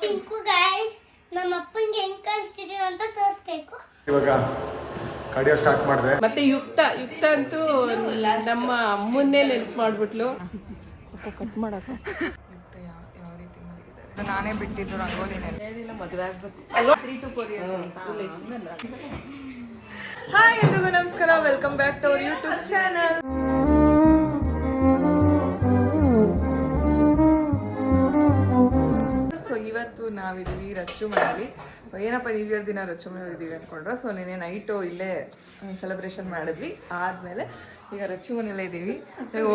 Pink guys ನಮ್ಮ ಅಪ್ಪನಿಗೆ ಹೆಂಗ್ ಕಾಣಿಸ್ತಿದೆ ಅಂತ ತೋರಿಸ್ಬೇಕು. ಇವಾಗ ಕಡಿಯೋ ಸ್ಟಾರ್ಟ್ ಮಾಡಿದೆ. ಮತ್ತೆ ಯುಕ್ತ ಅಂತೂ ನಮ್ಮ ಅಮ್ಮನ್ನೇ ನೆನಪು ಮಾಡ್ಬಿಟ್ಲು. ಕಟ್ ಮಾಡಕ ಯಾವ ರೀತಿ ಮಾಡಿದ್ದಾರೆ. ನಾನೇ ಬಿಟ್ಟಿದ್ದು ರಂಗೋಲಿನೇ ಮದುವೆ ಆಗ್ಬೇಕು. 3 to 4 years. ಹಾಯ್ ಎಲ್ರಿಗೂ ನಮಸ್ಕಾರ, welcome back to our YouTube channel. So ಇವತ್ತು ನಾವಿದ್ದೀವಿ ರಚ್ಚು ಮನೆಯಲ್ಲಿ. ಏನಪ್ಪ ನ್ಯೂ ಇಯರ್ ದಿನ ರಚ್ಚು ಮನೇಲಿ ಇದ್ದೀವಿ ಅಂದ್ಕೊಂಡ್ರೆ, ಸೊ ನೆನ್ನೆ ನೈಟು ಇಲ್ಲೇ ಸೆಲೆಬ್ರೇಷನ್ ಮಾಡಿದ್ವಿ. ಆದಮೇಲೆ ಈಗ ರಚ್ಚು ಮನೇಲೇ ಇದ್ದೀವಿ.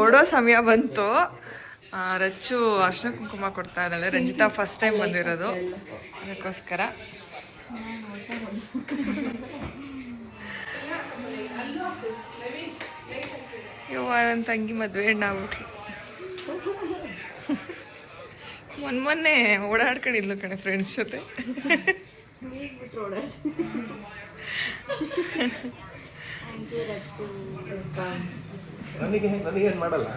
ಓಡೋ ಸಮಯ ಬಂತು. ರಚ್ಚು ಅರ್ಶಿನ ಕುಂಕುಮ ಕೊಡ್ತಾ ಇದ್ದಾಳೆ. ರಂಜಿತಾ ಫಸ್ಟ್ ಟೈಮ್ ಬಂದಿರೋದು, ಅದಕ್ಕೋಸ್ಕರ. ನನ್ನ ತಂಗಿ ಮದುವೆ ಹೆಣ್ಣು ಆಗ್ಬಿಟ್ಲು. ಮೊನ್ನೆ ಓಡಾಡ್ಕೊಂಡಿದ್ಲು ಕಣೆ ಫ್ರೆಂಡ್ಸ್ ಜೊತೆ. ನನಗೇನು ಮಾಡಲ್ಲ.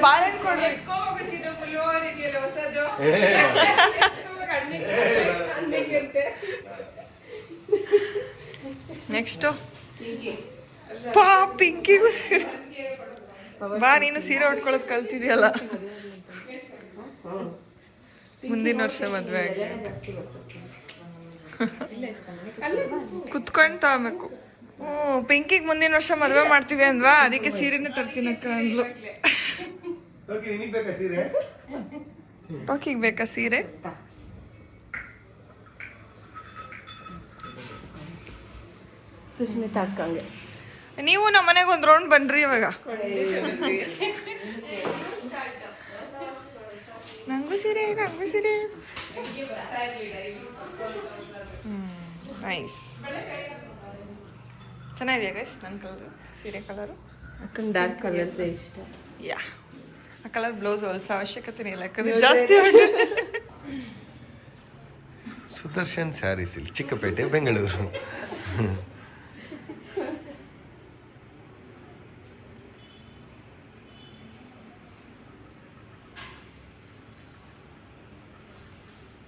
ಬಾಳೆಹಣ್ಣು ಕೊಡ್ರಿ. ನೆಕ್ಸ್ಟು ಪಿಂಕಿಗೂ ಸೀರೆ. ಬಾ, ನೀನು ಸೀರೆ ಉಟ್ಕೊಳ್ಳೋದು ಕಲ್ತಿದ್ಯಲ್ಲ. ಮುಂದಿನ ವರ್ಷ ಮದ್ವೆ ಆಗಿ ಕುತ್ಕೊಂಡು ತಗೋಬೇಕು. ಪಿಂಕಿಗೆ ಮುಂದಿನ ವರ್ಷ ಮದ್ವೆ ಮಾಡ್ತೀವಿ ಅಂದ್ವಾ, ಅದಕ್ಕೆ ಸೀರೆನೇ ತರ್ತೀನಕ್ಕ ಅಂದ್ಲು. ಪಿಂಕಿಗೆ ಬೇಕಾ ಸೀರೆ? ಸುಷ್ಮಿತಾ ಅಕ್ಕಂಗೆ ನೀವು ನಮ್ಮ ಮನೆಗೆ ಒಂದು ರೌಂಡ್ ಬನ್ರಿ ಇವಾಗ. ನಂಗೂ ಸೀರೆ ನೈಸ್. ಚೆನ್ನಾಗಿದೆಯಾ ಗೈಸ್ ನನ್ನ ಕಲರು? ಸೀರೆ ಕಲರು ಅಕ್ಕಂಗೆ ಡಾರ್ಕ್ ಕಲರ್ಸ್ ಇಷ್ಟ. ಯಾ, ಆ ಕಲರ್ ಬ್ಲೌಸ್ ಹೊಲಿಸೋ ಅವಶ್ಯಕತೆ ಇಲ್ಲ, ಯಾಕಂದ್ರೆ ಜಾಸ್ತಿ. ಸುದರ್ಶನ್ ಸ್ಯಾರೀಸ್ ಇಲ್ಲಿ Chickpete, Bengaluru.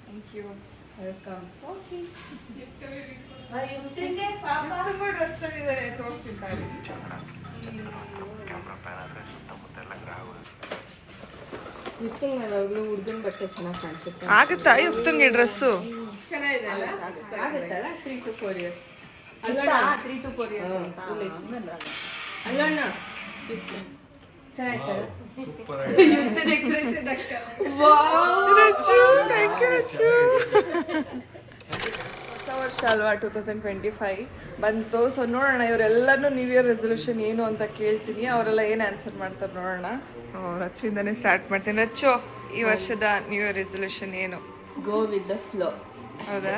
Thank you, welcome. Dress ತಂದಿದ್ದಾರೆ, ತೋರಿಸ್ತೀನಿ. ಹುಡುಗನ ಬಟ್ಟೆ ಚೆನ್ನಾಗಿ ಕಾಣಿಸುತ್ತೆ. ಆಗುತ್ತಾ ಯುಕ್ತಂಗೆ ಡ್ರೆಸ್ಸು? ಆಗುತ್ತಲ್ಲ. 3 to 4 years ಅಲ್ಲಣ್ಣ. 3 to 4 years ಅಲ್ಲಣ್ಣ. ಚೆನ್ನಾಗಿತ್ತಲ್ಲ. ಹೊಸ ವರ್ಷ ಅಲ್ವಾ, 2025 ಬಂತು. ಸೊ ನೋಡೋಣ, ಇವರೆಲ್ಲರೂ ನ್ಯೂ ಇಯರ್ ರೆಸೊಲ್ಯೂಷನ್ ಏನು ಅಂತ ಕೇಳ್ತೀನಿ. ಅವರೆಲ್ಲ ಏನು ಆನ್ಸರ್ ಮಾಡ್ತಾರೆ ನೋಡೋಣ. ರಚ್ಚುಯಿಂದನೇ ಸ್ಟಾರ್ಟ್ ಮಾಡ್ತೀನಿ. ರಚ್ಚು, ಈ ವರ್ಷದ ನ್ಯೂ ಇಯರ್ ರೆಸೊಲ್ಯೂಷನ್ ಏನು? ಗೋ ವಿತ್ ದ ಫ್ಲೋ. ಹೌದಾ?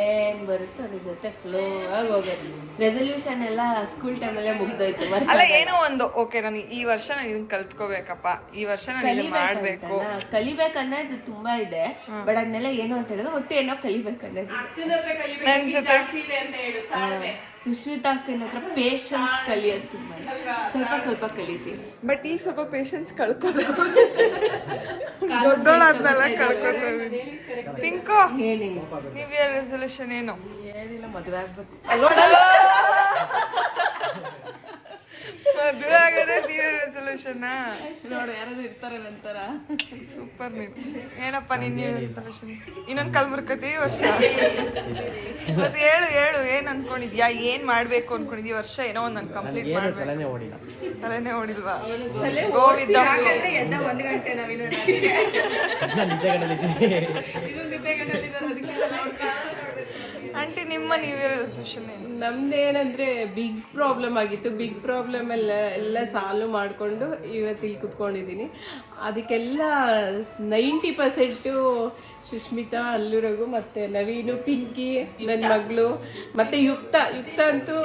ಏನ್ ಬರುತ್ತೋ ಅದ್ರ ಜೊತೆ ಫ್ಲೋ ಆಗಿ ಹೋಗೋದು. ರೆಸೊಲ್ಯೂಷನ್ ಎಲ್ಲ ಸ್ಕೂಲ್ ಟೈಮಲ್ಲೇ ಮುಗ್ದೋಯ್ತು. ಅಲ್ಲ, ಏನೋ ಒಂದು ಓಕೆ, ನಾನು ಈ ವರ್ಷ ನಾನು ಇದನ್ನ ಕಲ್ತ್ಕೋಬೇಕಪ್ಪ, ಈ ವರ್ಷ ನಾನು ಇದನ್ನ ಮಾಡ್ಬೇಕು. ಕಲಿಬೇಕನ್ನೋದು ತುಂಬಾ ಇದೆ, ಬಟ್ ಅದನ್ನೆಲ್ಲ ಏನು ಅಂತ ಹೇಳಿದ್ರೆ ಒಟ್ಟು ಏನೋ ಕಲಿಬೇಕನ್ನೋದು. ನನ್ ಜೊತೆ ಸುಶ್ಮಿತಾ ಅಕ್ಕನ ಹತ್ರ ಪೇಷನ್ಸ್ ಕಲಿಯೋದು ತುಂಬಾ, ಸ್ವಲ್ಪ ಕಲಿತೀವಿ. ಬಟ್ ಈಗ ಸ್ವಲ್ಪ ಪೇಷನ್ಸ್ ಕಳ್ಕೋಬೇಕು. ದೊಡ್ಡೋಳಾದ್ಮೇಲೆ ಕಳ್ಕೊತೀವಿ. ಪಿಂಕು, ಹೇಳಿ, ನ್ಯೂ ಇಯರ್ ರೆಸೊಲ್ಯೂಷನ್ ಏನು? ಏನಿಲ್ಲ, ಮದುವೆ ಆಗ್ಬೇಕು. ಮದುವೆ ಆಗದೆ ನ್ಯೂ ಇಯರ್ ರೆಸೊಲ್ಯೂಷನ್ ನೋಡು, ಯಾರಾದ್ರೂ ಇರ್ತಾರೆ ನಂತರ. ಸೂಪರ್. ನೀನು ಏನಪ್ಪ ನಿನ್ನ ನ್ಯೂ ಇಯರ್ ರೆಸೊಲ್ಯೂಷನ್? ಇನ್ನೊಂದು ಕಲ್ಮುರ್ಕತಿ ಈ ವರ್ಷ. ಮತ್ತೆ ಹೇಳು ಏನ್ ಅನ್ಕೊಂಡಿದ್ಯಾ? ಏನ್ ಮಾಡ್ಬೇಕು ಅನ್ಕೊಂಡಿದ್ಯಾ? ವರ್ಷ ಏನೋ ಒಂದು ನಾನು ಕಂಪ್ಲೀಟ್ ಮಾಡ್ಬೇಕು. ತಲೆನೇ ಓಡಿಲ್ವಾ? Go with the flow. ಎದ್ದ 1 ಗಂಟೆ ನಾವಿನ್ನು ಆಂಟಿ, ನಿಮ್ಮ ನ್ಯೂ ಇಯರ್ ರೆಸೊಲ್ಯೂಷನ್ ಏನು? ನಮ್ದೇನಂದ್ರೆ ಬಿಗ್ ಪ್ರಾಬ್ಲಮ್ ಆಗಿತ್ತು. ಬಿಗ್ ಪ್ರಾಬ್ಲಮ್ ಎಲ್ಲ ಸಾಲ್ವ್ ಮಾಡಿಕೊಂಡು ಇವತ್ತು ಇಲ್ಲಿ ಕುತ್ಕೊಂಡಿದ್ದೀನಿ. ಅದಕ್ಕೆಲ್ಲ 90% ಸುಷ್ಮಿತಾ, ಅಲ್ಲುರಗು, ಮತ್ತೆ ನವೀನು, ಪಿಂಕಿ, ನನ್ನ ಮಗಳು, ಮತ್ತೆ ಯುಕ್ತ ಅಂತೂ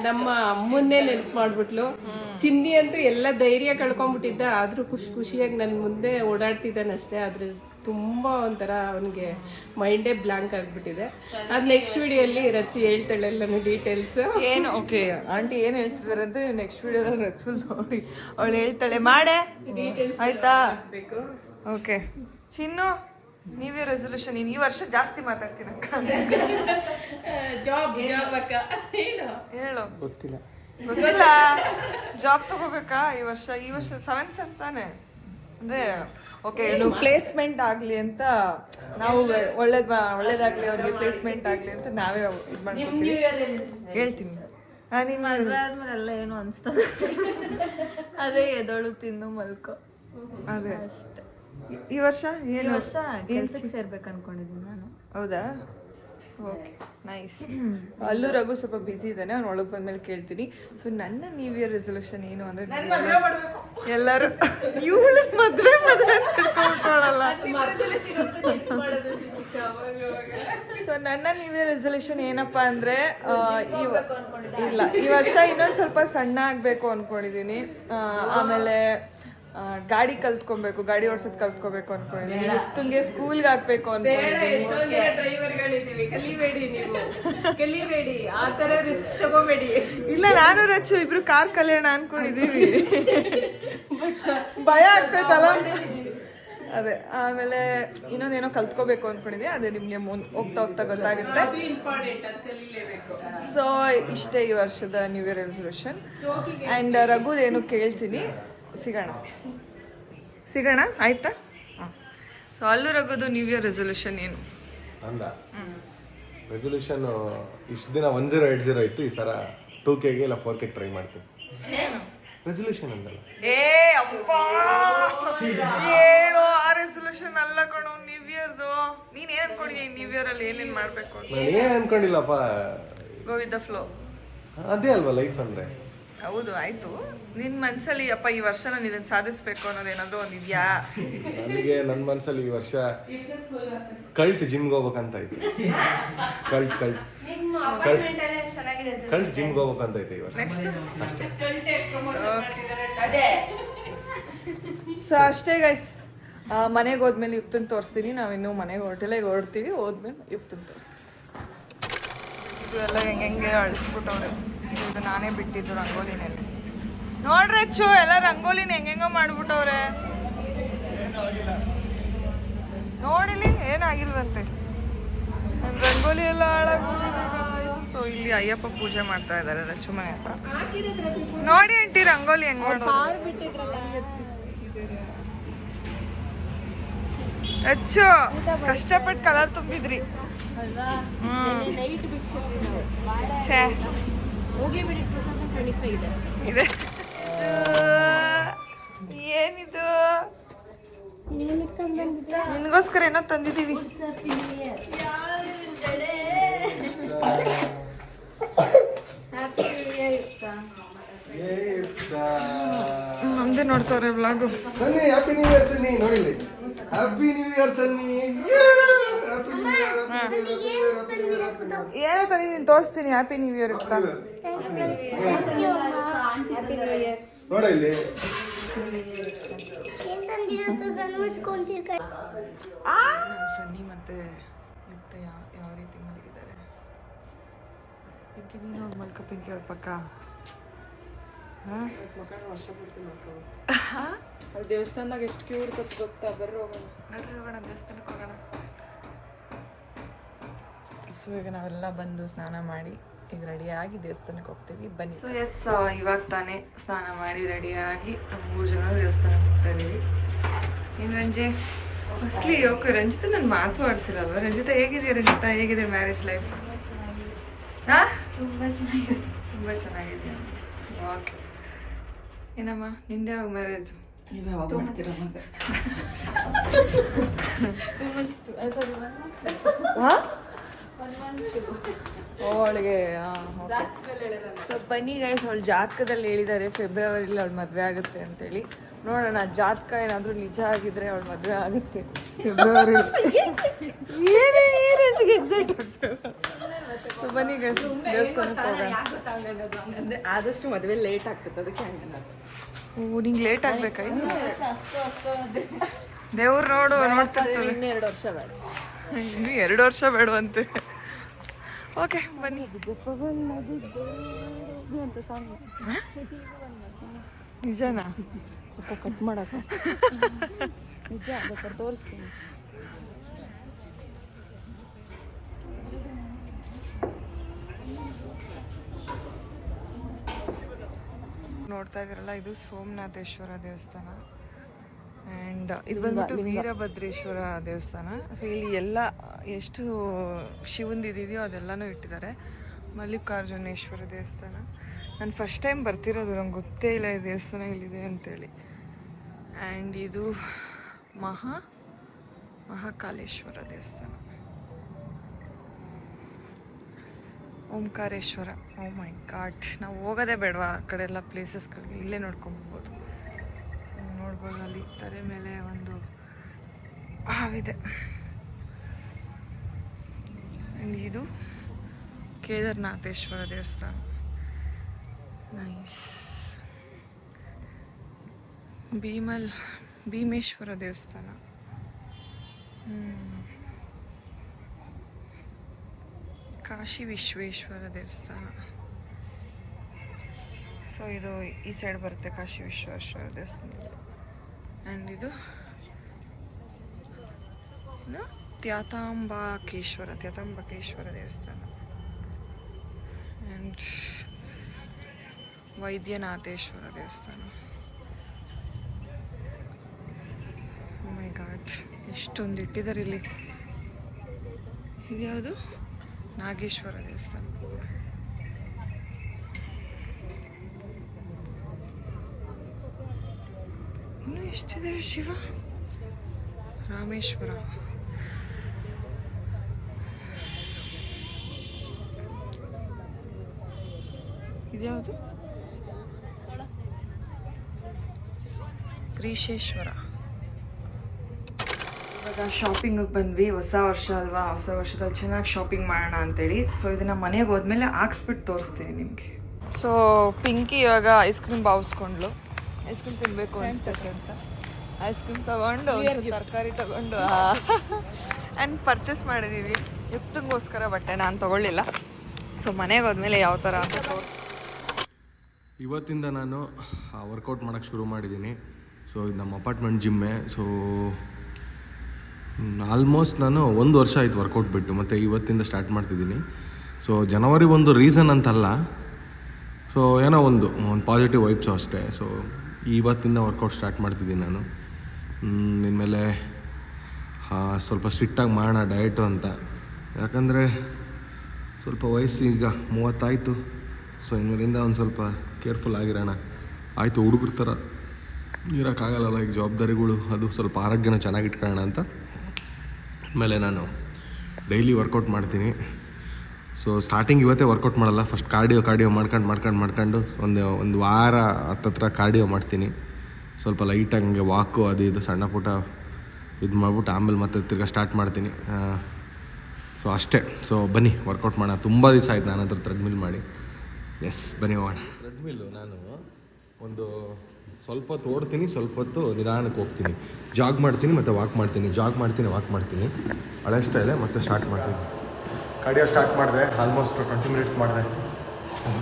ನಮ್ಮ ಅಮ್ಮನ್ನೇ ನೆನಪು ಮಾಡ್ಬಿಟ್ಲು. ಚಿನ್ನಿ ಅಂತೂ ಎಲ್ಲ ಧೈರ್ಯ ಕಳ್ಕೊಂಡ್ಬಿಟ್ಟಿದ್ದ, ಆದ್ರೂ ಖುಷಿಯಾಗಿ ನನ್ನ ಮುಂದೆ ಓಡಾಡ್ತಿದ್ದಾನಷ್ಟೇ. ಆದ್ರೆ ತುಂಬ ಒಂಥರ ಅವನಿಗೆ ಮೈಂಡೇ ಬ್ಲಾಂಕ್ ಆಗಿಬಿಟ್ಟಿದೆ. ಅದು ನೆಕ್ಸ್ಟ್ ವಿಡಿಯೋಲ್ಲಿ ರಚ್ಚು ಹೇಳ್ತಾಳೆ ಎಲ್ಲನೂ ಡೀಟೇಲ್ಸ್. ಏನು ಓಕೆ ಆಂಟಿ ಏನು ಹೇಳ್ತಿದ್ದಾರೆ ಅಂತ ನೆಕ್ಸ್ಟ್ ವಿಡಿಯೋದಲ್ಲಿ ರಚ್ಚು ನೋಡಿ ಅವಳು ಹೇಳ್ತಾಳೆ. ಮಾಡೇ ಆಯ್ತಾ? ಓಕೆ ಚಿನ್ನು ನ್ಯೂ ಇಯರ್ ರೆಸೊಲ್ಯೂಷನ್ ಈ ವರ್ಷ ಜಾಸ್ತಿ ಮಾತಾಡ್ತೀನಿ ಅಕ್ಕ. ಜಾಬ್ ಅಕ್ಕ ಏನು ಹೇಳು. ಗೊತ್ತಿಲ್ಲ. ಗೊತ್ತಿಲ್ಲ. ಜಾಬ್ ತಗೋಬೇಕಾ ಈ ವರ್ಷ 7th sem ತಾನೆ. ಅಂದ್ರೆ ಓಕೆ ಪ್ಲೇಸ್ಮೆಂಟ್ ಆಗ್ಲಿ ಅಂತ ನಾವು ಒಳ್ಳೇದಾಗ್ಲಿ ಅವ್ರಿಗೆ ಪ್ಲೇಸ್ಮೆಂಟ್ ಆಗ್ಲಿ ಅಂತ ನಾವೇ ಇದು ಮಾಡ್ಕೊತೀವಿ. ಹೇಳ್ತೀನಿ ಮದ್ವೆ ಆದ್ಮೇಲೆ ಎಲ್ಲ ಏನು ಅನ್ಸ್ತದೆ. ಅದೇ ಎದೊಳು ತಿನ್ನು ಮಲ್ಕೋ. ಅದೇ ಈ ವರ್ಷ ಈ ಏನು ವರ್ಷ ಕೆಲ್ಸಕ್ಕೆ ಸೇರ್ಬೇಕು ಅನ್ಕೊಂಡಿದ್ದೀನಿ ನಾನು. ಹೌದಾ? Okay nice. ಅಲ್ಲೂ ರಘು ಸ್ವಲ್ಪ ಬ್ಯುಸಿ ಇದ್ದಾನೆ, ಅವ್ನು ಒಳಗೆ ಬಂದ್ಮೇಲೆ ಕೇಳ್ತೀನಿ. ಸೊ ನನ್ನ ನ್ಯೂ ಇಯರ್ ರೆಸೊಲ್ಯೂಷನ್ ಏನು ಅಂದ್ರೆ ಎಲ್ಲರೂ ಇವಳು ಮದ್ವೆ ಹಿಡ್ಕೊಂಡ್ಕೊಳ್ಳಲ್ಲ. ಸೊ ನನ್ನ ನ್ಯೂ ಇಯರ್ ರೆಸೊಲ್ಯೂಷನ್ ಏನಪ್ಪಾ ಅಂದ್ರೆ ಇಲ್ಲ ಈ ವರ್ಷ ಇನ್ನೊಂದು ಸ್ವಲ್ಪ ಸಣ್ಣ ಆಗ್ಬೇಕು ಅನ್ಕೊಂಡಿದೀನಿ. ಆಮೇಲೆ ಗಾಡಿ ಕಲ್ತ್ಕೊಬೇಕು, ಗಾಡಿ ಓಡ್ಸೋದ್ ಕಲ್ತ್ಕೋಬೇಕು ಅನ್ಕೊಂಡಿದೀನಿ. ಮುತ್ತುಂಗೆ ಸ್ಕೂಲ್ಗೆ ಹಾಕ್ಬೇಕು ಅನ್ಕೊಂಡಿದೀನಿ. ಡ್ರೈವರ್ಗಳಿದ್ದೀವಿ, ಕಲಿಬೇಡಿ ನೀವು, ಕಲಿಬೇಡಿ, ಆ ತರ ರಿಸ್ಕ್ ತಗೋಬೇಡಿ. ಇಲ್ಲ ನಾನು ರಚ್ಚು ಇಬ್ರು ಕಾರ್ ಕಲಿಯೋಣ ಅನ್ಕೊಂಡಿದೀವಿ. ಭಯ ಆಗ್ತೈತಲ್ಲ. ಅದೇ ಆಮೇಲೆ ಇನ್ನೊಂದೇನೋ ಕಲ್ತ್ಕೋಬೇಕು ಅನ್ಕೊಂಡಿದ್ದೆ, ಅದೇ ನಿಮ್ಗೆ ಹೋಗ್ತಾ ಹೋಗ್ತಾ ಗೊತ್ತಾಗುತ್ತೆ. ಅದು ಇಂಪಾರ್ಟೆಂಟ್, ಅದು ಕಲಿಲೇಬೇಕು. ಸೊ ಇಷ್ಟೇ ಈ ವರ್ಷದ ನ್ಯೂ ಇಯರ್ ರೆಸೊಲ್ಯೂಷನ್. ಆ್ಯಂಡ್ ರಘುದೇನು ಕೇಳ್ತೀನಿ, ಸಿಗೋಣ ಆಯ್ತಾ? ಹಾಂ. ಸೊ ಅಲ್ಲೂ ರಘುದು ನ್ಯೂ ಇಯರ್ ರೆಸೊಲ್ಯೂಷನ್ ಏನು ಅಂದ ರೆಸೊಲ್ಯೂಷನ್ ಇಷ್ಟು ದಿನ 1080 ಇತ್ತು, ಈ ಸಲ 2Kಗೆ ಇಲ್ಲ 4K ಟ್ರೈ ಮಾಡ್ತೀನಿ. ರೆಸೊಲ್ಯೂಷನ್ ಅಂದಲ್ಲ. ಏ ಅಪ್ಪ ಹೇಳು, ಆ ರೆಸೊಲ್ಯೂಷನ್ ಅಲ್ಲ ಕಣೋ ನ್ಯೂ ಇಯರ್ದು. ನೀನ್ ಏನ್ ಅನ್ಕೊಂಡಿದ್ಯಾ ನ್ಯೂ ಇಯರ್ ಅಲ್ಲಿ ಏನೇನ್ ಮಾಡ್ಬೇಕು ಅಂತ? ನಾನು ಏನ್ ಅನ್ಕೊಂಡಿಲ್ಲಪ್ಪ, ಗೋ ವಿತ್ ದ ಫ್ಲೋ. ಅದೇ ಅಲ್ವಾ ಲೈಫ್ ಅಂದ್ರೆ. ಹೌದು ಆಯ್ತು. ನಿನ್ ಮನ್ಸಲ್ಲಿ ಅಪ್ಪ ಈ ವರ್ಷ ನಾನು ಇದನ್ನ ಸಾಧಿಸ್ಬೇಕು ಅನ್ನೋದೇನಾದ್ರು ಒಂದಿದ್ಯಾ? ನನಗೆ ನನ್ನ ಮನ್ಸಲ್ಲಿ ಈ ವರ್ಷ ಕಲ್ಟ್ ಜಿಮ್ಗೆ ಹೋಗ್ಬೇಕಂತ ಐತಿ. ಕಲ್ಟ್ ಜಿಮ್ಗೆ ಹೋಗ್ಬೇಕಂತ ಐತೆ ಈ ವರ್ಷ. ನೆಕ್ಸ್ಟ್ ಅಷ್ಟೇ. ಸೊ ಅಷ್ಟೇ ಗೈಸ್. ಮನೆಗೆ ಹೋದ್ಮೇಲೆ ಯುಕ್ತನ್ ತೋರಿಸ್ತೀನಿ. ನಾವಿನ್ನು ಮನೆಗೆ ಹೋಟೆಲಿಗೆ ಹೊರಡ್ತೀವಿ, ಹೋದ್ಮೇಲೆ ಯುಕ್ತನ್ ತೋರಿಸ್ತೀನಿ. ಇದು ಎಲ್ಲ ಹೆಂಗೆ ಅಳಿಸ್ಬಿಟ್ಟವ್ರೆ. ಇದು ನಾನೇ ಬಿಟ್ಟಿದ್ದು ರಂಗೋಲಿನಲ್ಲಿ. ನೋಡ್ರಿ ಹೆಚ್ಚು ಎಲ್ಲ ರಂಗೋಲಿನ ಹೆಂಗೆಂಗೋ ಮಾಡ್ಬಿಟ್ಟವ್ರೆ. ನೋಡಿಲಿ ಏನಾಗಿಲ್ವಂತೆ, ನನ್ನ ರಂಗೋಲಿ ಎಲ್ಲ ಹಾಳಾಗ್ಬಿಟ್ಟಿದೆ. ಸೊ ಇಲ್ಲಿ ಅಯ್ಯಪ್ಪ ಪೂಜೆ ಮಾಡ್ತಾ ಇದ್ದಾರೆ ರಚ್ಚು ಮನೆ ಹತ್ರ. ನೋಡಿ ಆಂಟಿ ರಂಗೋಲಿ ಹೆಂಗ್ ಮಾಡೋದು. ಹೆಚ್ಚು ಕಷ್ಟಪಟ್ಟು ಕಲರ್ ತುಂಬಿದ್ರಿ. ಛೇ ಹೋಗ್ಲಿ ಬಿಡಿ, 2025 ಇದೆ. ಇದೆ. ಏನಿದು? ನಿನ್ಗೋಸ್ಕರ ಏನೋ ತಂದಿದೀವಿ. ನಮ್ದೇ ನೋಡ್ತವ್ರೆ ವ್ಲಾಗು. ಸನ್ನಿ ಹ್ಯಾಪಿ ನ್ಯೂ ಇಯರ್ ಸನ್ನಿ. ನೋಡಿಲಿ ಹ್ಯಾಪಿ ನ್ಯೂ ಇಯರ್ ಸನ್ನಿ. ಏನೋ ತಂದಿದ್ದೀನಿ ತೋರಿಸ್ತೀನಿ. ಹ್ಯಾಪಿ ನ್ಯೂ ಇಯರ್ ಅಂತ. ನೋಡ ಇಲ್ಲಿ ಸನ್ನಿ ಮತ್ತೆ ಯಾವ ರೀತಿ ಮಲಗಿದ್ದಾರೆ. ಪಿಂಕಿ ನೀನು ಹೋಗಿ ಮಲ್ಕ. ಪಿಂಕಿ ಅವ್ರ ಪಕ್ಕ ದೇವಸ್ಥಾನದಾಗ ಎಷ್ಟು ಕ್ಯೂ ಇರ್ತದೆ ಗೊತ್ತಾ? ಬರ್ರಿ ಹೋಗೋಣ, ನಡ್ರಿ ಹೋಗೋಣ, ದೇವಸ್ಥಾನಕ್ಕೆ ಹೋಗೋಣ. ಸೊ ಈಗ ನಾವೆಲ್ಲ ಬಂದು ಸ್ನಾನ ಮಾಡಿ ಈಗ ರೆಡಿಯಾಗಿ ದೇವಸ್ಥಾನಕ್ಕೆ ಹೋಗ್ತೀವಿ. ಬನ್ನಿ. ಸೊ ಎಸ್, ಇವಾಗ ತಾನೇ ಸ್ನಾನ ಮಾಡಿ ರೆಡಿಯಾಗಿ 3 ಜನ ದೇವಸ್ಥಾನಕ್ಕೆ ಹೋಗ್ತಾ ಇದ್ದೀವಿ. ಏನು ರಂಜೆ ಫಸ್ಟ್ಲಿ ಓಕೆ. ರಂಜಿತಾ ನಾನು ಮಾತು ಆಡಿಸಿಲ್ಲ ಅಲ್ವಾ? ರಂಜಿತಾ ಹೇಗಿದೆ? ರಂಜಿತಾ ಹೇಗಿದೆ ಮ್ಯಾರೇಜ್ ಲೈಫ್? ಹಾಂ ತುಂಬ ಚೆನ್ನಾಗಿದೆ. ಓಕೆ. ಏನಮ್ಮ ನಿಂದೆ ಯಾವಾಗ ಮ್ಯಾರೇಜು? ಅವಳಿಗೆ ಸೊ ಬನ್ನಿ ಗೈಸ್, ಅವಳು ಜಾತಕದಲ್ಲಿ ಹೇಳಿದ್ದಾರೆ ಫೆಬ್ರವರಿಲಿ ಅವಳು ಮದುವೆ ಆಗುತ್ತೆ ಅಂತೇಳಿ. ನೋಡೋಣ, ಜಾತಕ ಏನಾದರೂ ನಿಜ ಆಗಿದ್ರೆ ಅವಳು ಮದುವೆ ಆಗುತ್ತೆ ಫೆಬ್ರವರಿ. ಏನೇ ಎಕ್ಸೈಟ್ ಆಗ್ತದೆ. ಸೊ ಬನ್ನಿ ಗೈಸ್, ದೇವಸ್ಥಾನಕ್ಕೆ ಹೋಗೋಣ. ಆದಷ್ಟು ಮದುವೆ ಲೇಟ್ ಆಗ್ತದೆ, ಅದಕ್ಕೆ ಹಂಗೆ. ಓ ನಿಂಗೆ ಲೇಟ್ ಆಗ್ಬೇಕಾಯ್ತು. ದೇವ್ರು ನೋಡ್ತಿರ್ತಾರೆ. ಇನ್ನೂ 2 ವರ್ಷ ಬೇಡ. ಇನ್ನು 2 ವರ್ಷ ಬೇಡವಂತೆ. ಓಕೆ ಬನ್ನಿ. ಅಂತ ಸಾಂಗ್ ನಿಜನಾ? ಕಟ್ ಮಾಡಕ ನಿಜ ಬೇಕಾದ್ರೆ ತೋರಿಸ್ತೀನಿ. ನೋಡ್ತಾ ಇದ್ದೀರಲ್ಲ ಇದು ಸೋಮನಾಥೇಶ್ವರ ದೇವಸ್ಥಾನ ಆ್ಯಂಡ್ ಇದು ಬಂದ್ಬಿಟ್ಟು ವೀರಭದ್ರೇಶ್ವರ ದೇವಸ್ಥಾನ. ಸೊ ಇಲ್ಲಿ ಎಲ್ಲ ಎಷ್ಟು ಶಿವಂದಿದೆಯೋ ಅದೆಲ್ಲನೂ ಇಟ್ಟಿದ್ದಾರೆ. ಮಲ್ಲಿಕಾರ್ಜುನೇಶ್ವರ ದೇವಸ್ಥಾನ ನಾನು ಫಸ್ಟ್ ಟೈಮ್ ಬರ್ತಿರೋದು, ನಂಗೆ ಗೊತ್ತೇ ಇಲ್ಲ ಈ ದೇವಸ್ಥಾನ ಇಲ್ಲಿದೆ ಅಂತೇಳಿ. ಆ್ಯಂಡ್ ಇದು ಮಹಾಕಾಲೇಶ್ವರ ದೇವಸ್ಥಾನ, ಓಂಕಾರೇಶ್ವರ. ಓ ಮೈ ಗಾಡ್, ನಾವು ಹೋಗೋದೇ ಬೇಡವಾ ಆ ಕಡೆ ಎಲ್ಲ ಪ್ಲೇಸಸ್ಗಳಿಗೆ, ಇಲ್ಲೇ ನೋಡ್ಕೊಬೋದು. ನೋಡ್ಬೋದು ಅಲ್ಲಿ ತಲೆ ಮೇಲೆ ಒಂದು ಹಾವಿದೆ. ಆ್ಯಂಡ್ ಇದು ಕೇದಾರನಾಥೇಶ್ವರ ದೇವಸ್ಥಾನ. ನೈಸ್. ಭೀಮೇಶ್ವರ ದೇವಸ್ಥಾನ. ಕಾಶಿ ವಿಶ್ವೇಶ್ವರ ದೇವಸ್ಥಾನ. ಸೊ ಇದು ಈ ಸೈಡ್ ಬರುತ್ತೆ ಕಾಶಿ ವಿಶ್ವೇಶ್ವರ ದೇವಸ್ಥಾನ. ಆ್ಯಂಡ್ ಇದು ತ್ಯಾತಾಂಬಕೇಶ್ವರ ದೇವಸ್ಥಾನ. ಆ್ಯಂಡ್ ವೈದ್ಯನಾಥೇಶ್ವರ ದೇವಸ್ಥಾನ. ಓ ಮೈ ಗಾಡ್, ಎಷ್ಟೊಂದು ಇಟ್ಟಿದ್ದಾರೆ ಇಲ್ಲಿ. ಇದ್ಯಾವುದು? ನಾಗೇಶ್ವರ ದೇವಸ್ಥಾನ. ಇನ್ನು ಎಷ್ಟಿದೆ ಶಿವ. ರಾಮೇಶ್ವರ. ಇದ್ಯಾವುದು? ಗ್ರೀಶೇಶ್ವರ. ಇವಾಗ ಶಾಪಿಂಗಿಗೆ ಬಂದ್ವಿ. ಹೊಸ ವರ್ಷ ಅಲ್ವಾ, ಹೊಸ ವರ್ಷದಲ್ಲಿ ಚೆನ್ನಾಗಿ ಶಾಪಿಂಗ್ ಮಾಡೋಣ ಅಂತೇಳಿ. ಸೊ ಇದನ್ನು ಮನೆಗೆ ಹೋದ್ಮೇಲೆ ಹಾಕ್ಸ್ಬಿಟ್ಟು ತೋರಿಸ್ತೀನಿ ನಿಮಗೆ. ಸೊ ಪಿಂಕಿ ಇವಾಗ ಐಸ್ ಕ್ರೀಮ್ ಬಾವಿಸ್ಕೊಂಡ್ಲು. ಐಸ್ ಕ್ರೀಮ್ ತಿನ್ನಬೇಕು ಅನಿಸ್ತೈತೆ ಅಂತ ಐಸ್ ಕ್ರೀಮ್ ತೊಗೊಂಡು ತರಕಾರಿ ತೊಗೊಂಡು ಆ್ಯಂಡ್ ಪರ್ಚೇಸ್ ಮಾಡಿದ್ದೀವಿ. ಯುಕ್ತಂಗೋಸ್ಕರ ಬಟ್ಟೆ ನಾನು ತೊಗೊಳ್ಳಿಲ್ಲ. ಸೊ ಮನೆಗೆ ಹೋದ್ಮೇಲೆ ಯಾವ ಥರ ಅಂತ ಇವತ್ತಿಂದ ನಾನು ವರ್ಕೌಟ್ ಮಾಡೋಕ್ಕೆ ಶುರು ಮಾಡಿದ್ದೀನಿ. ಸೊ ಇದು ನಮ್ಮ ಅಪಾರ್ಟ್ಮೆಂಟ್ ಜಿಮ್ಮೆ. ಸೊ ಆಲ್ಮೋಸ್ಟ್ ನಾನು 1 ವರ್ಷ ಆಯ್ತು ವರ್ಕೌಟ್ ಬಿಟ್ಟು, ಮತ್ತು ಇವತ್ತಿಂದ ಸ್ಟಾರ್ಟ್ ಮಾಡ್ತಿದ್ದೀನಿ. ಸೊ ಜನವರಿ ಒಂದು ರೀಸನ್ ಅಂತಲ್ಲ, ಸೊ ಏನೋ ಒಂದು ಪಾಸಿಟಿವ್ ವೈಬ್ಸು ಅಷ್ಟೇ. ಸೊ ಇವತ್ತಿಂದ ವರ್ಕೌಟ್ ಸ್ಟಾರ್ಟ್ ಮಾಡ್ತಿದ್ದೀನಿ ನಾನು. ಇನ್ಮೇಲೆ ಸ್ವಲ್ಪ ಸ್ಟ್ರಿಕ್ಟಾಗಿ ಮಾಡೋಣ ಡಯಟು ಅಂತ. ಯಾಕಂದರೆ ಸ್ವಲ್ಪ ವಯಸ್ಸು ಈಗ 30 ಆಯಿತು. ಸೊ ಇನ್ಮೇಲಿಂದ ಒಂದು ಸ್ವಲ್ಪ ಕೇರ್ಫುಲ್ ಆಗಿರೋಣ. ಆಯಿತು ಹುಡುಗರ ಥರ ಇರೋಕ್ಕಾಗಲ್ಲ, ಈಗ ಜವಾಬ್ದಾರಿಗಳು, ಅದು ಸ್ವಲ್ಪ ಆರೋಗ್ಯನ ಚೆನ್ನಾಗಿ ಇಟ್ಕೊಳ್ಳೋಣ ಅಂತ ಆಮೇಲೆ ನಾನು ಡೈಲಿ ವರ್ಕೌಟ್ ಮಾಡ್ತೀನಿ. ಸೊ ಸ್ಟಾರ್ಟಿಂಗ್ ಇವತ್ತೇ ವರ್ಕೌಟ್ ಮಾಡಲ್ಲ, ಫಸ್ಟ್ ಕಾರ್ಡಿಯೋ ಮಾಡ್ಕೊಂಡು ಒಂದು ವಾರ ಹತ್ತತ್ರ ಕಾರ್ಡಿಯೋ ಮಾಡ್ತೀನಿ. ಸ್ವಲ್ಪ ಲೈಟಾಗಿ ಹಂಗೆ ವಾಕು ಅದು ಇದು ಸಣ್ಣ ಪುಟ್ಟ ಇದು ಮಾಡ್ಬಿಟ್ಟು ಆಮೇಲೆ ಮತ್ತೆ ತಿರ್ಗಾ ಸ್ಟಾರ್ಟ್ ಮಾಡ್ತೀನಿ. ಸೊ ಅಷ್ಟೇ. ಸೊ ಬನ್ನಿ ವರ್ಕೌಟ್ ಮಾಡೋಣ. ತುಂಬ ದಿವಸ ಆಯ್ತು ನಾನು ಹತ್ರ ಥ್ರೆಡ್ಮಿಲ್ ಮಾಡಿ. ಎಸ್ ಬನ್ನಿ ಹೋಗೋಣ. ಥ್ರೆಡ್ಮಿಲ್ಲು ನಾನು ಒಂದು ಸ್ವಲ್ಪ ಹೊತ್ತು ಓಡ್ತೀನಿ, ಸ್ವಲ್ಪ ಹೊತ್ತು ನಿಧಾನಕ್ಕೆ ಹೋಗ್ತೀನಿ, ಜಾಗ್ ಮಾಡ್ತೀನಿ ಮತ್ತು ವಾಕ್ ಮಾಡ್ತೀನಿ, ವಾಕ್ ಮಾಡ್ತೀನಿ. ಹಳೆ ಸ್ಟೈಲೇ ಮತ್ತೆ ಸ್ಟಾರ್ಟ್ ಮಾಡ್ತೀನಿ. ಕಾರ್ಡಿಯೋ ಸ್ಟಾರ್ಟ್ ಮಾಡಿದೆ, ಆಲ್ಮೋಸ್ಟ್ 20 ಮಿನಿಟ್ಸ್ ಮಾಡಿದೆ.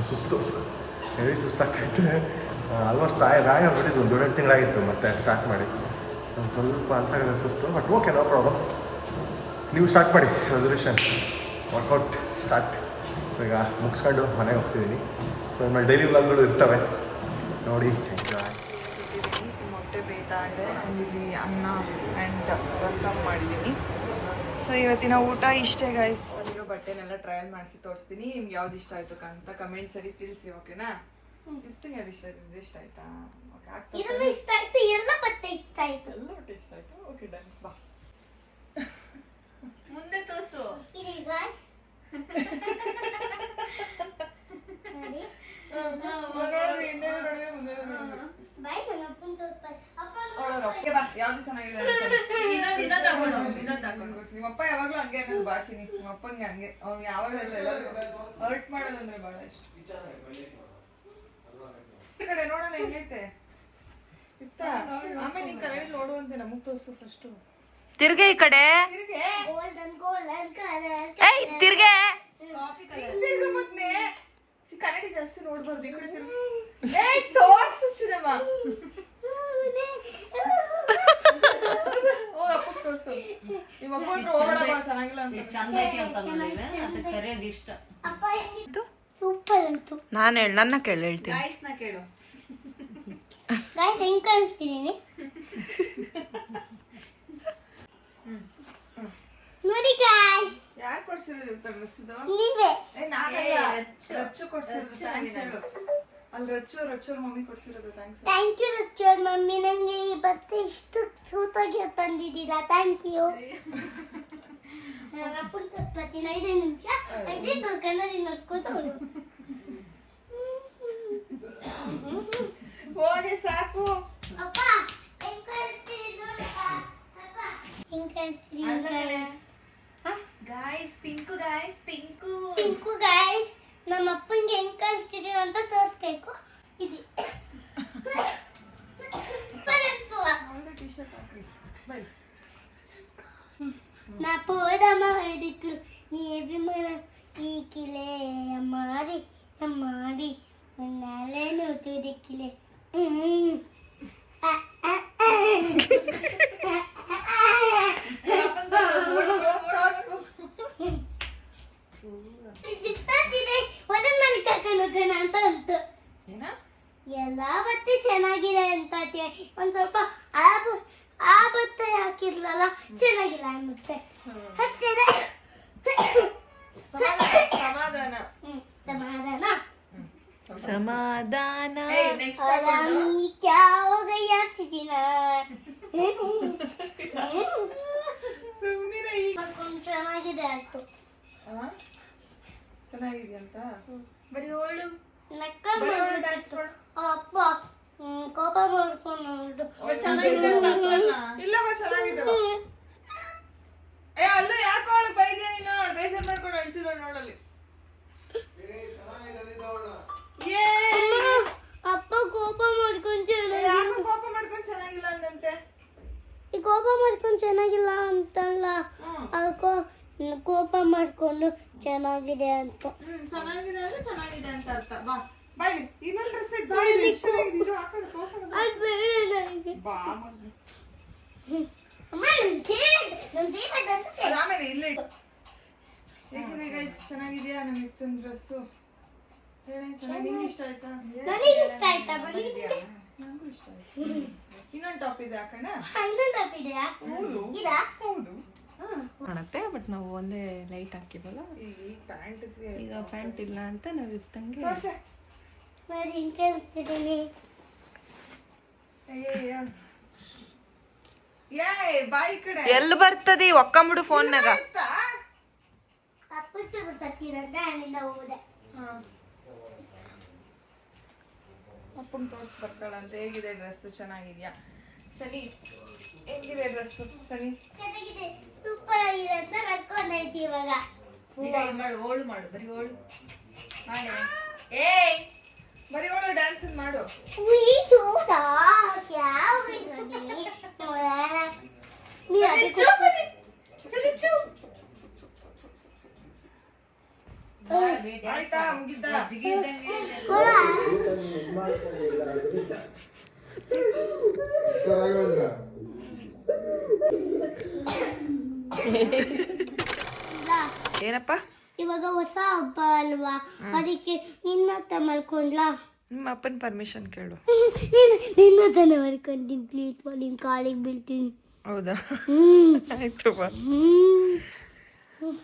ಸುಸ್ತು, ಹೆವಿ ಸುಸ್ತಾಗ್ತೈತೆ. ಆಲ್ಮೋಸ್ಟ್ ರಾಯ ಬಿಟ್ಟಿದ್ದು ಒಂದು 2 ತಿಂಗಳಾಗಿತ್ತು ಮತ್ತೆ ಸ್ಟಾರ್ಟ್ ಮಾಡಿ. ಒಂದು ಸ್ವಲ್ಪ ಅನ್ಸಾಗಿದೆ ಸುಸ್ತು, ಬಟ್ ಓಕೆ, ನೋ ಪ್ರಾಬ್ಲಮ್. ನೀವು ಸ್ಟಾರ್ಟ್ ಮಾಡಿ ರೆಸಲ್ಯೂಷನ್ ವರ್ಕೌಟ್ ಸ್ಟಾರ್ಟ್. ಸೊ ಈಗ ಮುಗಿಸ್ಕೊಂಡು ಮನೆಗೆ ಹೋಗ್ತಿದ್ದೀನಿ. ಸೊ ಆಮೇಲೆ ಡೈಲಿ ವ್ಲಾಗ್ಗಳು ಇರ್ತವೆ ನೋಡಿ, ಎಂಜಾಯ್. ಮೊಟ್ಟೆ ಬೇಯ್ತಾ ಇದೆ. ಇಲ್ಲಿ ಅನ್ನ ಆ್ಯಂಡ್ ರಸಮ್ ಮಾಡಿದ್ದೀನಿ. ಸೊ ಇವತ್ತಿನ ಊಟ ಇಷ್ಟೇ ಗೈಸ್. ಅಲ್ಲಿರೋ ಬಟ್ಟೆನೆಲ್ಲ ಟ್ರಯಲ್ ಮಾಡಿಸಿ ತೋರಿಸ್ತೀನಿ. ನಿಮ್ಗೆ ಯಾವ್ದು ಇಷ್ಟ ಆಯಿತು ಅಂತ ಕಮೆಂಟ್ಸಲ್ಲಿ ತಿಳಿಸಿ, ಓಕೆನಾ? ಗಿಫ್ಟಿಗೆ ಅದು ಇಷ್ಟ ಆಯಿತು, ಇಷ್ಟ ಆಯ್ತಾ? ಓಕೆ, ಇದೆಲ್ಲ ಇಷ್ಟ ಆಯ್ತು, ಎಲ್ಲ ಬಟ್ಟೆ ಇಷ್ಟ ಆಯ್ತು, ಎಲ್ಲ ಬಟ್ಟೆ ಇಷ್ಟ ಆಯಿತು. ಓಕೆ ಡನ್, ಬಾ ಮುಂದೆ ತೋರ್ಸು. ಇದು ಗಾಯ್ಸ್ ನೋಡಿ ಬಾಯ್ ನನ್ನ ಅಪ್ಪನ ತೋರ್ಸ್ಬಾರ್ದು. ಅಪ್ಪ ಯಾವ್ದು ಚೆನ್ನಾಗಿದೆ ಇನ್ನೊಂದು ಹಾಕೊಂಡು ನಿಮ್ಮಪ್ಪ ಯಾವಾಗ್ಲೂ ಹಂಗೆ ಅನ್ನೋದು ಬಾಚಿನಿ. ನಿಮ್ಮಪ್ಪನ್ಗೆ ಹಂಗೆ, ಅವ್ನು ಯಾವಾಗಲೂ ಎಲ್ಲರೂ ಹರ್ಟ್ ಮಾಡೋದಂದ್ರೆ ಭಾಳ ಇಷ್ಟ. ಈ ಕಡೆ ನೋಡೋಣ ಹೆಂಗೈತೆ ಇತ್ತ, ಆಮೇಲೆ ಈ ಕಡೆ ನೋಡುವಂತೆ ನಮಗ್ ತೋರ್ಸು ಫಸ್ಟ್. ತಿರ್ಗೆ ಈ ಕಡೆ, ಗೋಲ್ಡನ್ ಕಲರ್ ಏಯ್ ತಿರ್ಗೆ. ಮತ್ತೆ ಕನ್ನಡಿ ಜಾಸ್ತಿ ನೋಡ್ಬಾರ್ದು. ಈ ಕಡೆ ತಿರ್ಗಿ ತೋರ್ಸು ಚಿನ್ನಮ್ಮ. ಓ ಅಪ್ಪಗ್ ತೋರ್ಸು. ನಿಮ್ಮ ಅಪ್ಪ ಹೋಗೋಣ ಚೆನ್ನಾಗಿಲ್ಲ ಅಂತ. ಅಪ್ಪ ಹೆಂಗಿತ್ತು? ಸೂಪರ್ ಅಂತು. ನಾನು ನನ್ನ ಕೇಳಿ ಹೇಳ್ತೀನಿ. ಗಾಯ್ಸ್ನ ಕೇಳು. ಗಾಯ್ಸ್ ಹೆಂಗ್ ಕಳಿಸ್ತೀನಿ ನೋಡಿ ಗಾಯ್ಸ್ ಯಾರು ಕೊಡ್ಸಿರೋದು ಡ್ರೆಸ್ ಇದು? ನೀವೇ ಏ ನಾನಲ್ಲ, ರಚ್ಚು ಕೊಡ್ಸಿರೋದು. ಥ್ಯಾಂಕ್ಸ್ ಹೇಳು. ಅಲ್ಲಿ ರಚ್ಚು ಮಮ್ಮಿ ಕೊಡ್ಸಿರೋದು. ಥ್ಯಾಂಕ್ಸ್. ಥ್ಯಾಂಕ್ ಯು ರಚ್ಚೋರ್ ಮಮ್ಮಿ, ನಂಗೆ ಈ ಬಟ್ಟೆ ಇಷ್ಟು ಸೂತಾಗಿ ತಂದಿದ್ದೀರಾ, ಥ್ಯಾಂಕ್ ಯು. ನಾನು ಅಪ್ಪನ ತಪ್ಪತ್ತೀನಿ 5 ನಿಮಿಷ 5 ಕನ್ನಡಿ ನೋಡ್ಕೊತ ಹೋಗಿ ಸಾಕು. ಅಪ್ಪ ಹೆಂಗ್ ಕಳಿಸ್ತೀರಿ ನೋಡಿ ಅಪ್ಪ ಹೆಂಗ್ ಕಳಿಸ್ತೀರಿ guys Pinku guys Pinku Pinku guys ನಮ್ಮ ಅಪ್ಪಂಗೆ ಹೆಂಗ್ ಕಳಿಸ್ತೀರಿ ಅಂತ ತೋರಿಸ್ಬೇಕು. ಇದು ಟೀ-ಶರ್ಟ್ ಹಾಕ್ರಿ. ಬೈ. నా పోదమ్మా ఎదుకు నీ అభిమాన ఈ కిలే అమ్మారి అమ్మారి ఉన్నాలే నువ్వు తుదికిలే ಒಂದೊಂದು ಮನೆ ಕರ್ಕೊಂಡು ಹೋಗೋಣ ಅಂತ ಅಂತು. ಎಲ್ಲ ಬಟ್ಟೆ ಚೆನ್ನಾಗಿದೆ ಅಂತ ಒಂದ್ ಸ್ವಲ್ಪ ಆ ಬಟ್ಟೆ ಹಾಕಿರ್ಲಲ್ಲ ಚೆನ್ನಾಗಿಲ್ಲ ಅನ್ನುತ್ತೆ. ಸಮಾಧಾನ. ಸಮಾಧಾನ. ಸಮಾಧಾನ आरामी क्या हो गया सीजना ಸುಮ್ಮನಿರ. ಚೆನ್ನಾಗಿದೆ ಅಂತು. ಚೆನ್ನಾಗಿದೆಯಂತ ಬರೀ ಓಳು ನಕ್ಕ ಡ್ಯಾನ್ಸ್ ಮಾಡು. ಅಪ್ಪ ಕೋಪ ಮಾಡ್ಕೊಂಡು ಚೆನ್ನಾಗಿದೆ ಇಲ್ಲವ ಚೆನ್ನಾಗಿದವ. ಏ ಅಲ್ಲೂ ಯಾಕೋ ಅವಳು ಬೈದ್ಯಾ ನೀನು? ಅವಳು ಬೇಜಾರು ಮಾಡ್ಕೊಂಡು ಅಳ್ತಿದ ನೋಡಲ್ಲಿ. ಅಪ್ಪ ಕೋಪ ಮಾಡ್ಕೊಂಡು ಯಾಕೋ ಕೋಪ ಮಾಡ್ಕೊಂಡು ಚೆನ್ನಾಗಿಲ್ಲ ಅಂದಂತೆ. ಈ ಕೋಪ ಮಾಡ್ಕೊಂಡು ಚೆನ್ನಾಗಿಲ್ಲ ಅಂತಲ್ಲ, ಕೋಪ ಮಾಡ್ಕೊಂಡು ಚೆನ್ನಾಗಿದೆ ಅಂತ. ಚೆನ್ನಾಗಿದೆ ಅಂದ್ರೆ ಚೆನ್ನಾಗಿದೆ ಅಂತ ಅರ್ಥ. ಬಾ ಬಾಯ್ ಇನ್ನೊಂದು ಡ್ರೆಸ್ ಇದೆ. ಬಾಯ್ ಇದು ಆ ಕಡೆ ತೋರ್ಸೋಣ. ಅದು ಬೇಡ ನನಗೆ. ಬಾ ಮಗು. ಅಮ್ಮ ನಮ್ ದೇವದಂತ ಆಮೇಲೆ ಇಲ್ಲೇ ಹೇಗಿದೆ ಗೈಸ್? ಚೆನ್ನಾಗಿದೆಯಾ ನಮ್ಮ ಇತ್ತೊಂದು ಡ್ರೆಸ್ಸು? ಹೇಳಿ ಚೆನ್ನಾಗಿ. ನಿಂಗೆ ಇಷ್ಟ ಆಯ್ತಾ? ನನಗೆ ಇಷ್ಟ ಆಯ್ತಾ? ನಂಗೂ ಇಷ್ಟ ಆಯ್ತು. ಇನ್ನೊಂದು ಟಾಪ್ ಇದೆ ಹಾಕೋಣ. ಇನ್ನೊಂದು ಟಾಪ್ ಇದೆಯಾ? ಇದಾ? ಹೌದು. ಕಾಣುತ್ತೆ ಬಟ್ ನಾವು ಒಂದೇ ಲೈಟ್ ಹಾಕಿವಲ್ಲ. ಈ ಪ್ಯಾಂಟ್ಗೆ ಈಗ ಪ್ಯಾಂಟ್ ಇಲ್ಲ ಅಂತ ನಾವು ಇತ್ತಂಗೆ ತೋರ್ಸೆ. ನೋಡಿ ಹಿಂಗೆ ಕೇಳಿಸ್ತಿದ್ದೀನಿ. ಬಾಯಿ ಕಡೆ ಎಲ್ಲಿ ಬರ್ತದೆ ಒಕ್ಕಂಬಿಡು ಫೋನ್ನಾಗ. ಅಪ್ಪಟ್ಟು ಬರ್ತೀರಂತ ಅಲ್ಲಿಂದ ಹೋದೆ. ಅಪ್ಪಂಗೆ ತೋರ್ಸಿ ಬರ್ತಾಳಂತ. ಹೇಗಿದೆ ಡ್ರೆಸ್ಸು? ಚೆನ್ನಾಗಿದ್ಯಾ ಸನಿ? ಹೆಂಗಿದೆ ಡ್ರೆಸ್ಸು ಸನಿ? ಚೆನ್ನಾಗಿದೆ, ಸೂಪರ್ ಆಗಿದೆ ಅಂತ ನಡ್ಕೊಂಡೈತಿ ಇವಾಗ. ಈಗ ಇದು ಮಾಡು, ಓಳು ಮಾಡು, ಬರೀ ಓಳು ಮಾಡು. ಏಯ್ ಬರೀ ಅವಳು ಡ್ಯಾನ್ಸ್ ಮಾಡು. ಉಯ್ ಸೂಡಾ ಕ್ಯಾ ಹೋ ಗई ರನಿ ನೋಡಾರ ನೀ ಅದಕ್ಕೆ ಆಯ್ತಾ? ಮುಗಿತಾ? ಏನಪ್ಪ? ಇವಾಗ ಹೊಸ ಹಬ್ಬ ಅಲ್ವಾ, ಅದಕ್ಕೆ ನಿನ್ನ ಹತ್ರ ಮಲ್ಕೊಂಡ್ಲಾ? ನಿಮ್ಮ ಅಪ್ಪನ ಪರ್ಮಿಷನ್ ಕೇಳು. ನಿನ್ನ ಹತ್ರ ಮಲ್ಕೊಂತೀನಿ ಪ್ಲೀಸ್, ನಿನ್ ಕಾಲಿಗೆ ಬೀಳ್ತೀನಿ. ಹೌದಾ? ಆಯ್ತು ಬಾ.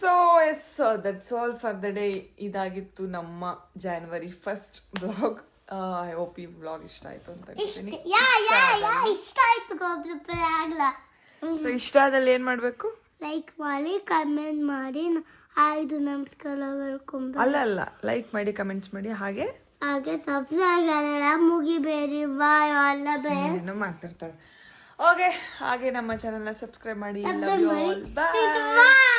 So yes that's all for the day. ಇದಾಗಿತ್ತು ನಮ್ಮ January 1st blog. I hope ಈ ಬ್ಲಾಗ್ ಇಷ್ಟ ಆಯ್ತು ಅಂತ ಹೇಳ್ತೀನಿ. ಇಷ್ಟ ಆಯ್ತು ಗೋಬ್ಲಪುರ ಆಗ್ಲ. ಸೊ ಇಷ್ಟ ಆದಲ್ಲಿ ಏನ್ ಮಾಡ್ಬೇಕು? ಲೈಕ್ ಮಾಡಿ, ಕಮೆಂಟ್ ಮಾಡಿ, 5 ನಮಸ್ಕಾರ ಬರ್ಕೊಂಡು ಅಲ್ಲ ಲೈಕ್ ಮಾಡಿ, ಕಮೆಂಟ್ಸ್ ಮಾಡಿ, ಹಾಗೆ ಸಬ್ಸ್ಕ್ರೈಬ್ ಆಗಲ್ಲ ಮುಗಿಬೇಡಿ. Bye all the best. ಏನೋ ಮಾಡ್ತಿರ್ತಾರೆ. ಓಕೆ, ಹಾಗೆ ನಮ್ಮ ಚಾನೆಲ್ನ ಸಬ್ಸ್ಕ್ರೈಬ್ ಮಾಡಿ. Love you all. Bye. Bye.